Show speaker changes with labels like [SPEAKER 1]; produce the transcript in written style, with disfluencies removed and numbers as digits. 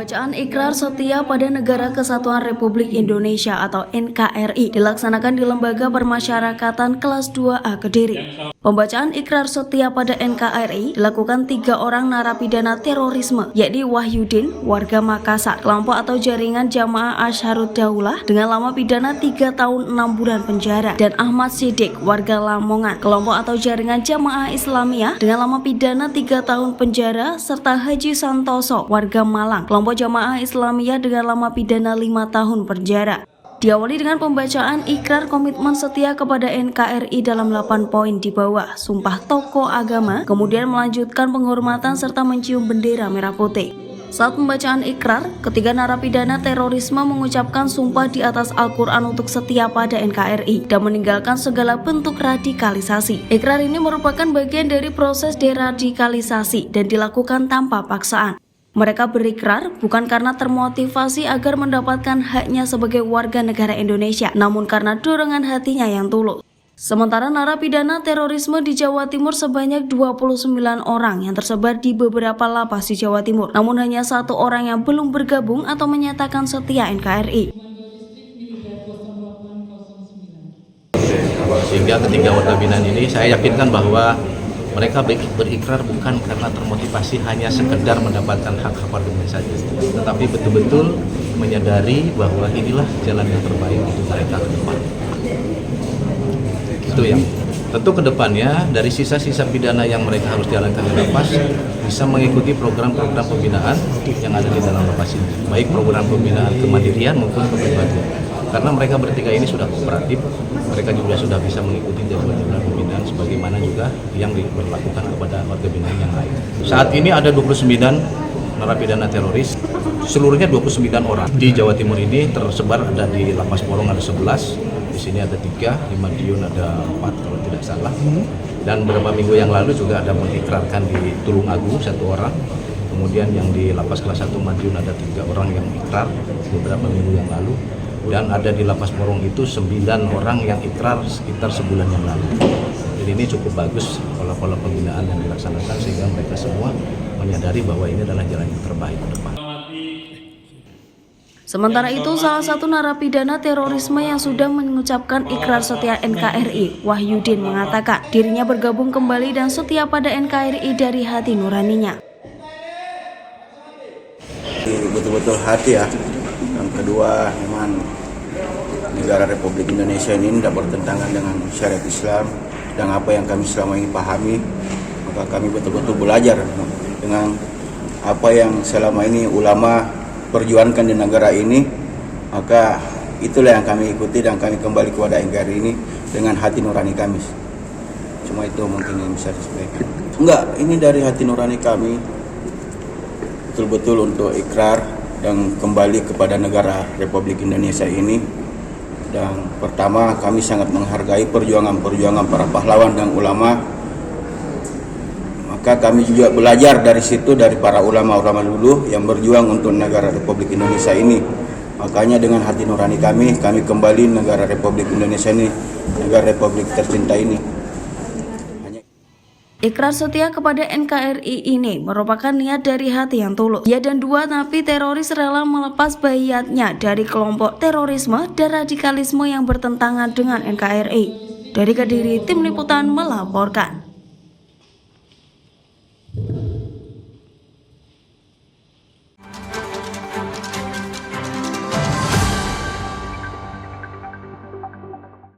[SPEAKER 1] Pembacaan Ikrar Setia pada Negara Kesatuan Republik Indonesia atau NKRI dilaksanakan di Lembaga Permasyarakatan Kelas 2A Kediri. Pembacaan Ikrar Setia pada NKRI dilakukan 3 orang narapidana terorisme, yakni Wahyudin, warga Makassar, kelompok atau jaringan Jamaah Ansharud Daulah dengan lama pidana 3 tahun 6 bulan penjara, dan Ahmad Siddiq, warga Lamongan, kelompok atau jaringan Jamaah Islamiyah dengan lama pidana 3 tahun penjara, serta Haji Santoso, warga Malang, kelompok Jamaah Islamiyah dengan lama pidana 5 tahun penjara. Diawali dengan pembacaan ikrar komitmen setia kepada NKRI dalam 8 poin di bawah sumpah tokoh agama, kemudian melanjutkan penghormatan serta mencium bendera merah putih. Saat pembacaan ikrar, ketiga narapidana terorisme mengucapkan sumpah di atas Al-Quran untuk setia pada NKRI dan meninggalkan segala bentuk radikalisasi. Ikrar ini merupakan bagian dari proses deradikalisasi dan dilakukan tanpa paksaan. Mereka berikrar bukan karena termotivasi agar mendapatkan haknya sebagai warga negara Indonesia, namun karena dorongan hatinya yang tulus. Sementara narapidana terorisme di Jawa Timur sebanyak 29 orang yang tersebar di beberapa lapas di Jawa Timur, namun hanya 1 orang yang belum bergabung atau menyatakan setia NKRI.
[SPEAKER 2] Sehingga ketiga warga binaan ini saya yakinkan bahwa mereka berikrar bukan karena termotivasi hanya sekedar mendapatkan hak apartemen saja, tetapi betul-betul menyadari bahwa inilah jalan yang terbaik untuk mereka ke depan. Itu yang tentu ke depannya dari sisa-sisa pidana yang mereka harus jalankan di lapas bisa mengikuti program-program pembinaan yang ada di dalam lapas ini, baik program pembinaan kemandirian maupun kepribadian. Karena mereka bertiga ini sudah kooperatif, mereka juga sudah bisa mengikuti jadwal-jadwal pembinaan sebagaimana juga yang diberlakukan kepada warga binaan yang lain. Saat ini ada 29 narapidana teroris, seluruhnya 29 orang. Di Jawa Timur ini tersebar ada di Lapas Porong ada 11, di sini ada 3, di Madiun ada 4 kalau tidak salah. Dan beberapa minggu yang lalu juga ada mengikrarkan di Tulung Agung 1 orang. Kemudian yang di Lapas Kelas 1 Madiun ada 3 orang yang ikrar beberapa minggu yang lalu. Dan ada di Lapas Porong itu 9 orang yang ikrar sekitar sebulan yang lalu. Jadi ini cukup bagus pola-pola pembinaan yang dilaksanakan sehingga mereka semua menyadari bahwa ini adalah jalan yang terbaik ke depan.
[SPEAKER 1] Sementara itu, salah satu narapidana terorisme yang sudah mengucapkan ikrar setia NKRI, Wahyudin, mengatakan dirinya bergabung kembali dan setia pada NKRI dari hati nuraninya.
[SPEAKER 3] Betul-betul hati ya. Yang kedua, memang negara Republik Indonesia ini tidak bertentangan dengan syariat Islam dan apa yang kami selama ini pahami, maka kami betul-betul belajar dengan apa yang selama ini ulama perjuangkan di negara ini, maka itulah yang kami ikuti dan kami kembali kepada NKRI ini dengan hati nurani kami. Cuma itu mungkin yang bisa disampaikan. Enggak, ini dari hati nurani kami betul-betul untuk ikrar dan kembali kepada negara Republik Indonesia ini. Dan pertama, kami sangat menghargai perjuangan para pahlawan dan ulama. Maka kami juga belajar dari situ, dari para ulama-ulama dulu yang berjuang untuk negara Republik Indonesia ini. Makanya dengan hati nurani kami kembali negara Republik Indonesia ini, negara Republik tercinta ini.
[SPEAKER 1] Ikrar setia kepada NKRI ini merupakan niat dari hati yang tulus. Ia dan 2 napi teroris rela melepas baiatnya dari kelompok terorisme dan radikalisme yang bertentangan dengan NKRI. Dari Kediri, Tim Liputan melaporkan.